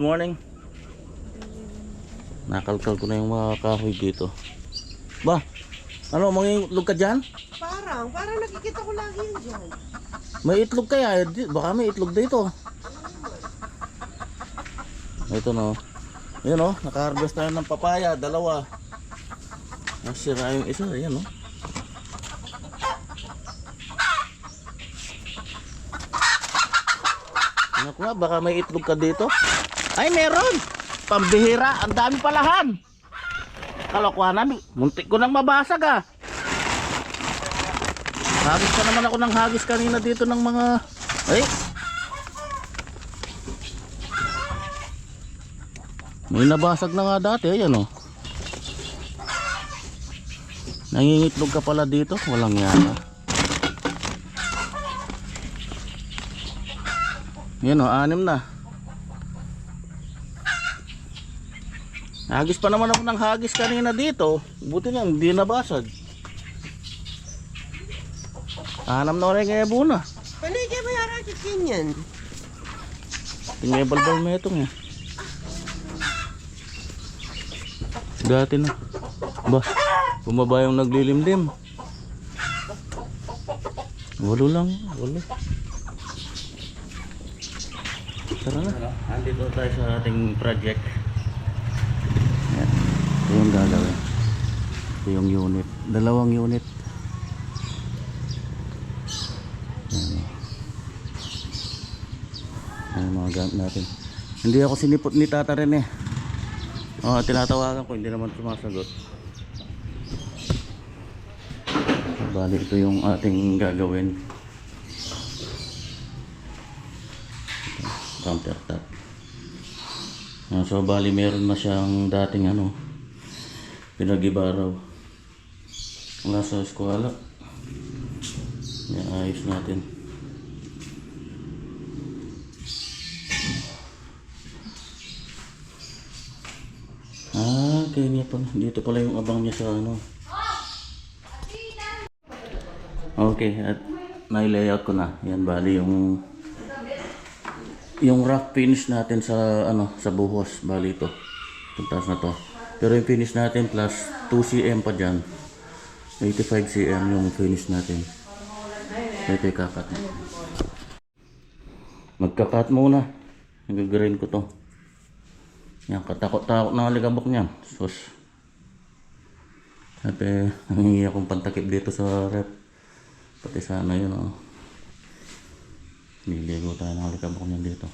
morning. Nakalkal ko na yung mga kahoy dito. Ba? Ano, mangingitlog ka dyan? Parang nakikita ko lagi yun dyan. May itlog kaya? Baka may itlog dito. Ito no. Ayan o, naka-harvest tayo ng papaya, dalawa. Nasira yung isa, ayan o. Ano ko nga, baka may itlog ka dito. Ay, meron! Pambihira, ang dami palahan. Kalokohan, muntik ko nang mabasag ah. Hagis pa naman ako ng hagis kanina dito ng mga... Ay! May nabasag na nga dati, ayan o. Nangingitlog ka pala dito, walang yata. Ayan o, 6 na. Hagis pa naman ako ng hagis kanina dito. Buti nga, hindi nabasag. 6 na oras kaya buna. Paligay mo yung rakikin yan. Tingay balbal mo itong eh. Dati na. Ba, bumaba yung naglilimlim. 8 lang, 8. Tara na. Andito tayo sa ating project. Yan. Ito yung gagawin. Ito yung unit. 2 unit. Yan. Yan yung mga gamit natin. Hindi ako sinipot ni Tata rin eh. Tinatawagan ko, hindi naman sumasagot. Bali, ito yung ating gagawin. Countertop. So bali meron na siyang dating pinag-iba raw. Wala sa eskwela. Ayos natin. Kaya niya pala. Dito pala yung abang niya sa Okay, at may layout ko na. Yan bali yung rough finish natin sa sa buhos, bali ito. Tuntas na to. Pero yung finish natin plus 2 cm pa diyan. 85 cm yung finish natin. Ito yung kakat. Magkakat muna. Nag-grind ko to. Yan, katakot-takot na aligabok niyan. Sus. At nangingi akong pantakip dito sa rep. Pati sana yun niligo tayo ng aligabok niyan dito.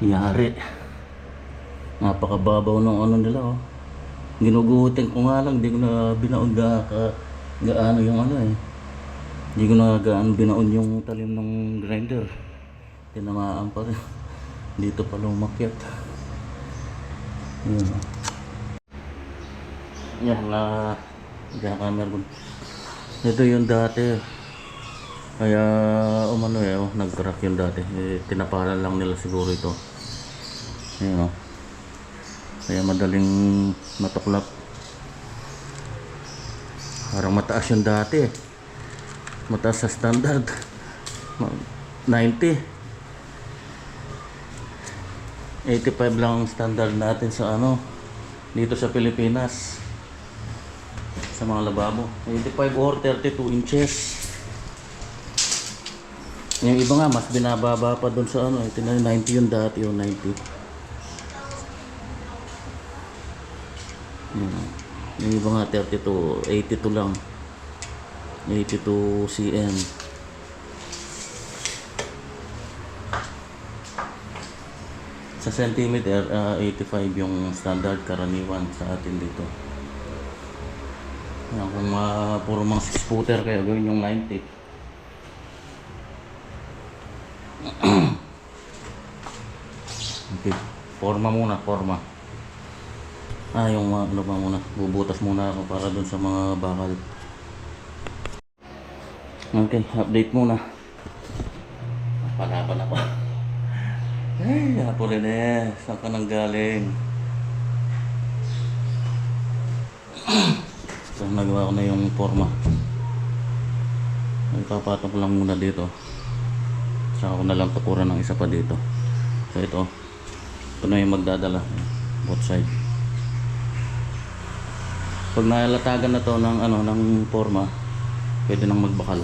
Yari. Napakababaw ng nila Ginugutin ko nga lang, hindi ko na binaon gaano yung Hindi ko na gaano binaon yung talim ng grinder. Tinamaan pa rin. Dito pa lumakyat. Yan camera ko. Ito yung dati. Kaya nag-crack yung dati. Tinapalan lang nila siguro ito. Ayan Kaya madaling matuklap. Parang mataas yung dati. Mataas sa standard. 90. 85 lang ang standard natin sa dito sa Pilipinas. Sa mga lababo. 85 or 32 inches. Yung iba nga mas binababa pa doon sa 90 yung dati yung 90. Yung iba nga 32, 82 lang. 82 cm. Sa centimeter, 85 yung standard karaniwan sa atin dito. Yan, kung puro mga 6 footer kayo, gawin yung 90. Okay, forma muna, forma. Yung muna, bubutas muna ako para dun sa mga bakal. Okay, update muna. Palaban ako. Ay, Apolines, saan ka nang galing? So, nagawa ko na yung forma. Ipapatong ko lang muna dito. Saka ko na lang tukuran ng isa pa dito. So ito na yung magdadala. Both side. Pag nalatagan na to ng ng forma, pwede nang magbakal.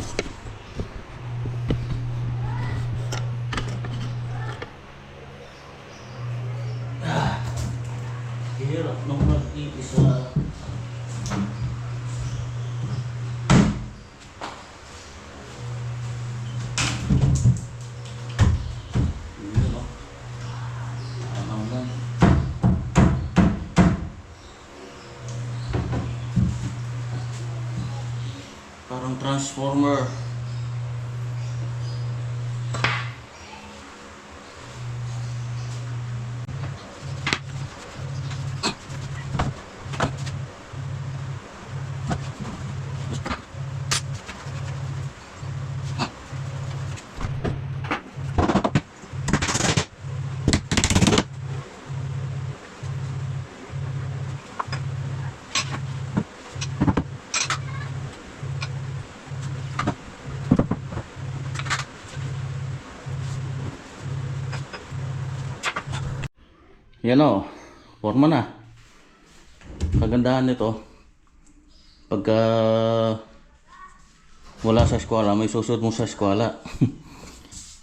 Hirap nung mag-iisa. Parang transformer. Yan o, forma na. Kagandahan nito, pagka wala sa eskwela, may susunod mo sa eskwela.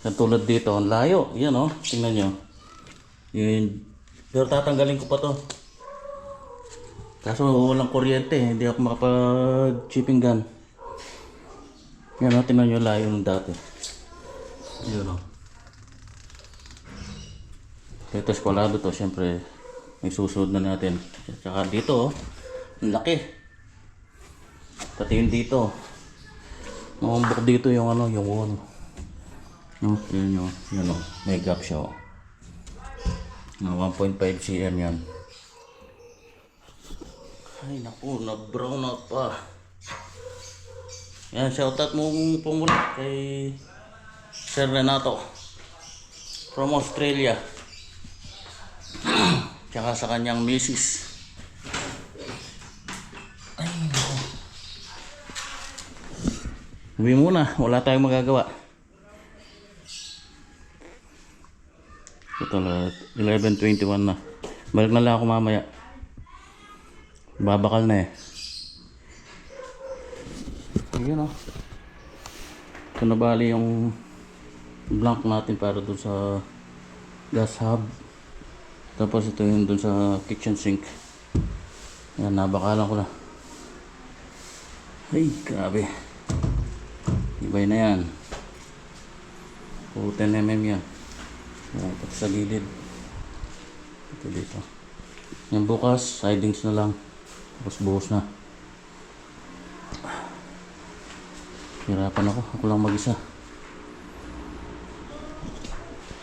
Katulad dito, ang layo. Yan o, tingnan nyo. Yun. Pero tatanggalin ko pa to. Kaso walang kuryente, hindi ako makapag-chipping gun. Yan o, tingnan nyo layo ng dati. Yan o. Ito eskwalado to, syempre may susunod na natin. Tsaka dito, ang laki. Pati yung dito. Makumbok dito yung yung wall. No, yun may gap siya. Na 1.5 cm yan. Ay naku, na-brown out pa. Yan, shoutout mo po muna kay Sir Renato from Australia. Tsaka sa kanyang misis. Ay, no. Uwi muna, wala tayong magagawa. Ito na, 11:21 na. Balik na lang ako mamaya. Babakal na eh. Ayun o. Ito na bali yung blank natin para dun sa gas hub. Tapos ito yung dun sa kitchen sink. Yan, nabakalan ko na. Ay, grabe. Ibay na yan. 10 mm yan. Yan, pati sa gilid. Ito dito. Yan bukas, sidings na lang. Tapos buhos na. Hirapan ako. Ako lang mag-isa.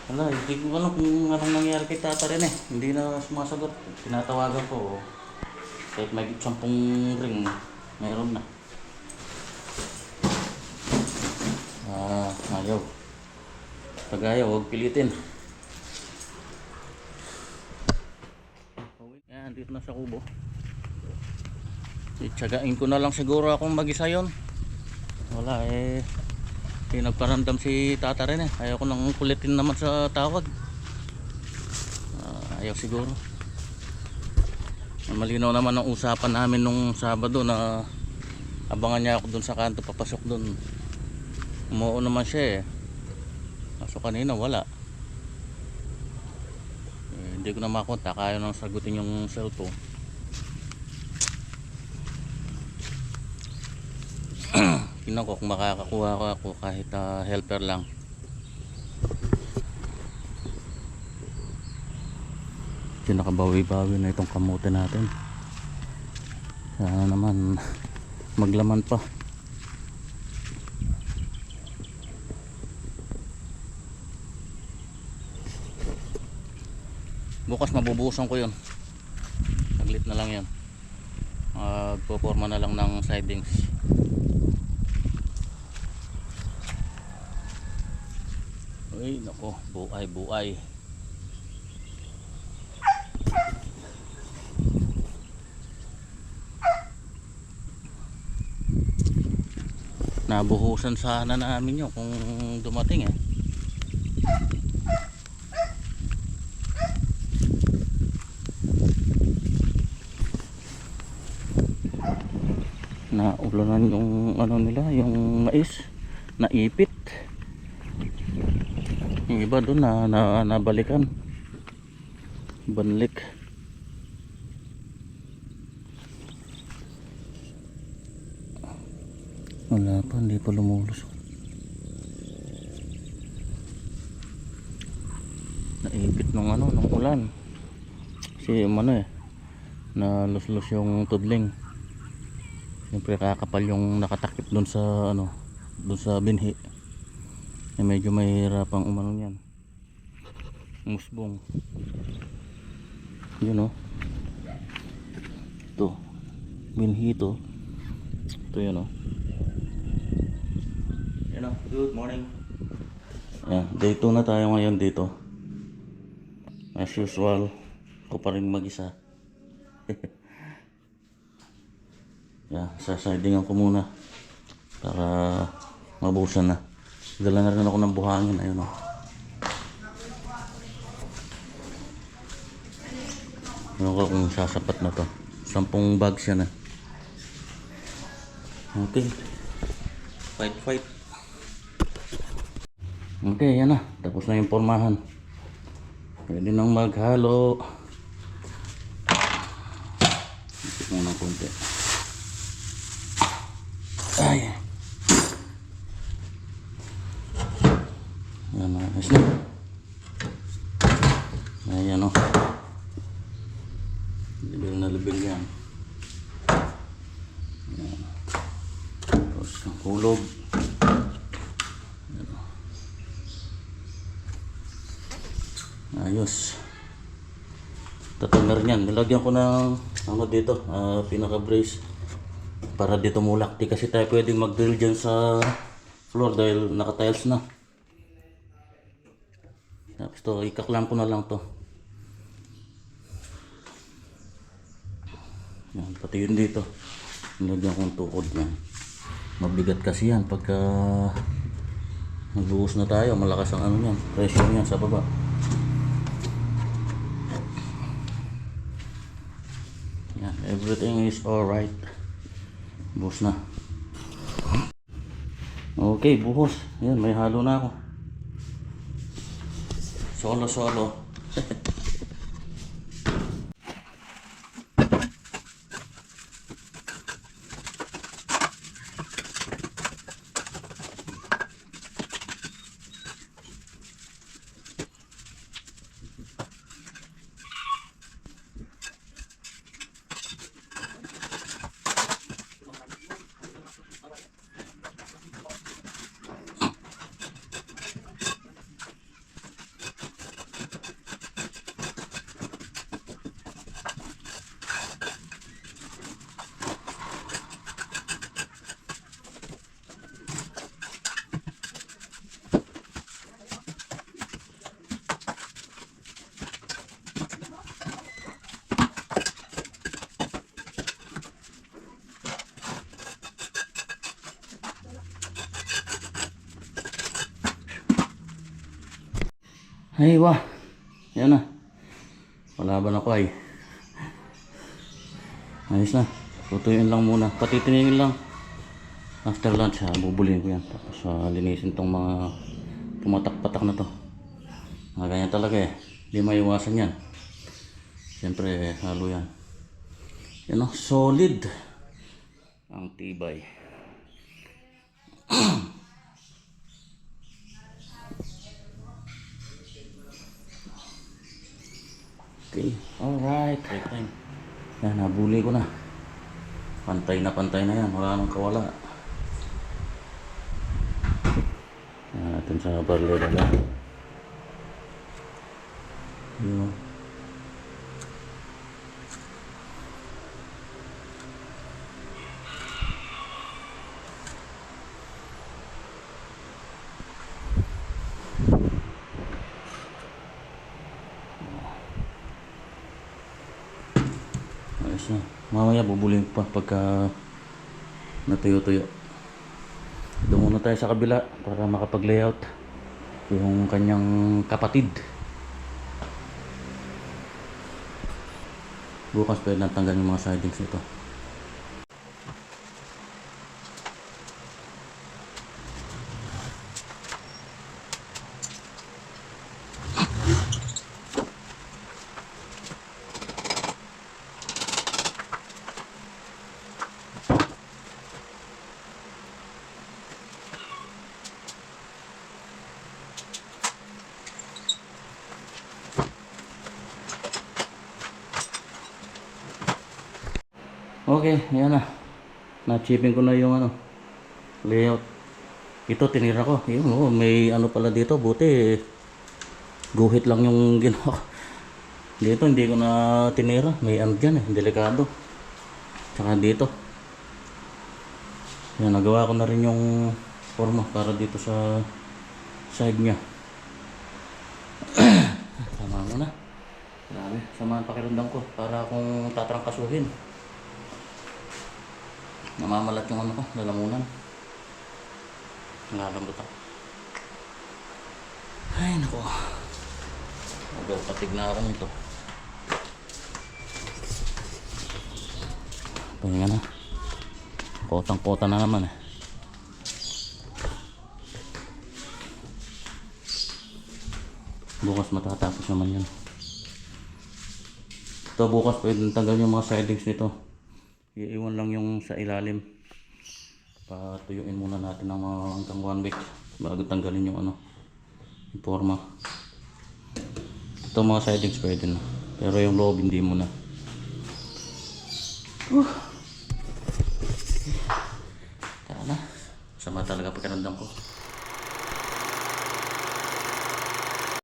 Wala, hindi ko alam kung anong nangyari kay Tata rin eh. Hindi na sumasagot. Tinatawagan ko. Kahit may 10 ring, mayroon na. Ayaw. Pag ayaw, huwag pilitin. Yan, dito na sa kubo. Itsagain ko na lang siguro akong mag-isa yun. Wala eh. Hindi nagparamdam si Tata rin eh. Ayaw ko nang kulitin naman sa tawag. Ayaw siguro. Malinaw naman ang usapan namin nung Sabado na abangan niya ako dun sa kanto, papasok dun. Umuo naman siya eh. Kaso kanina wala. Hindi ko na makontak. Ayaw nang sagutin yung cellphone. Tingnan ko kung makakakuha ko ako kahit helper lang. Ito nakabawi-bawi na itong kamote natin. Sana naman maglaman pa. Bukas mabubuhusan ko yun. Saglit na lang yun. Magpoforma na lang ng sidings. Ay, nako, buay, buay. Nabuhusan sana namin yun kung dumating eh. Naulanan yung ano nila, yung mais, naipit. Yung iba doon nabalikan. Banlik. Wala pa, hindi pa lumulusot. Naipit nung ano, nung ulan. Kasi yung ano eh, naluslus yung tudling. Siyempre kakapal yung nakatakip doon sa ano, doon sa binhi. Eh, medyo mahirapang umano yan. Musbong. Yun o. Ito. Binhi ito. Ito yun o. Yun o. Good morning. Ayan, day 2 na tayo ngayon dito. As usual, ako pa rin mag-isa. Yeah, sasidingan ko muna para mabuhusan na. Dala na rin ako ng buhangin. Ayun o. Ano ko kung sasapat na to. 10 bags yan. Okay. Fight. Okay, yan na. Tapos na yung pormahan. Pwede nang maghalo. Isip muna ng konti. Ay. Yan na. Ayos na. Ayan o. Libil na libil yan. Ayan. Tapos ang kulog. Ayan o. Ayos. Tatanggar niyan. Nilagyan ko ng ano dito, pinaka brace para dito mulak. Di kasi tayo pwedeng mag-drill dyan sa floor dahil naka-tiles na. Tapos to, ikaklam ko na lang to. Yan, pati yun dito. Nilagyan kong tukod yan. Mabigat kasi yan pagka magbuhos na tayo. Malakas ang ano yan, pressure yan sa baba. Yan, everything is alright. Buhos na. Okay, buhos. Yan, may halo na ako. Solo. Ay, wah. Yan na. Palaban ako ay. Ayos na. Tutuyuin lang muna. Patitingin lang. After lunch, bubulin ko yan. Tapos linisin tong mga pumatak-patak na to. Mga ganyan talaga eh. Hindi maiwasan yan. Siyempre, halo yan. Yan o, solid. Ang tibay. Okay, alright. Break time. Yan, nabuli ko na. Pantay na yan. Wala nang kawala. Yan natin sa barlera lang. Yun. Mamaya bubulin pa pagka natuyo-tuyo. Doon muna tayo sa kabila para makapag-layout yung kanyang kapatid. Bukas pwede nang tanggalin yung mga sidings nito. Okay, ayan na. Na-chipping ko na yung layout. Ito tinira ko. Yun, oh, may ano pala dito. Buti guhit lang yung ginawa. Dito hindi ko na tinira. May ano dyan delikado. Tsaka dito. Yan, nagawa ko na rin yung forma para dito sa side niya. Sama mo na. Grabe, sama ang pakiramdam ko. Para akong tatrangkasuhin. Namamalat yung ano ko, lalamunan. Nalambot ako. Ay, naku. Patig na ako nito. Pahinga na. Kotang-kota na naman Bukas matatapos naman yan. Ito bukas pwede tanggal yung mga sidings nito. Iiwan lang yung sa ilalim. Patuyuin muna natin ng mga hanggang 1 week bago tanggalin yung yung forma. Ito mga sidings pwede na. Pero yung loob hindi muna. Tara na. Sama talaga pakiramdam ko.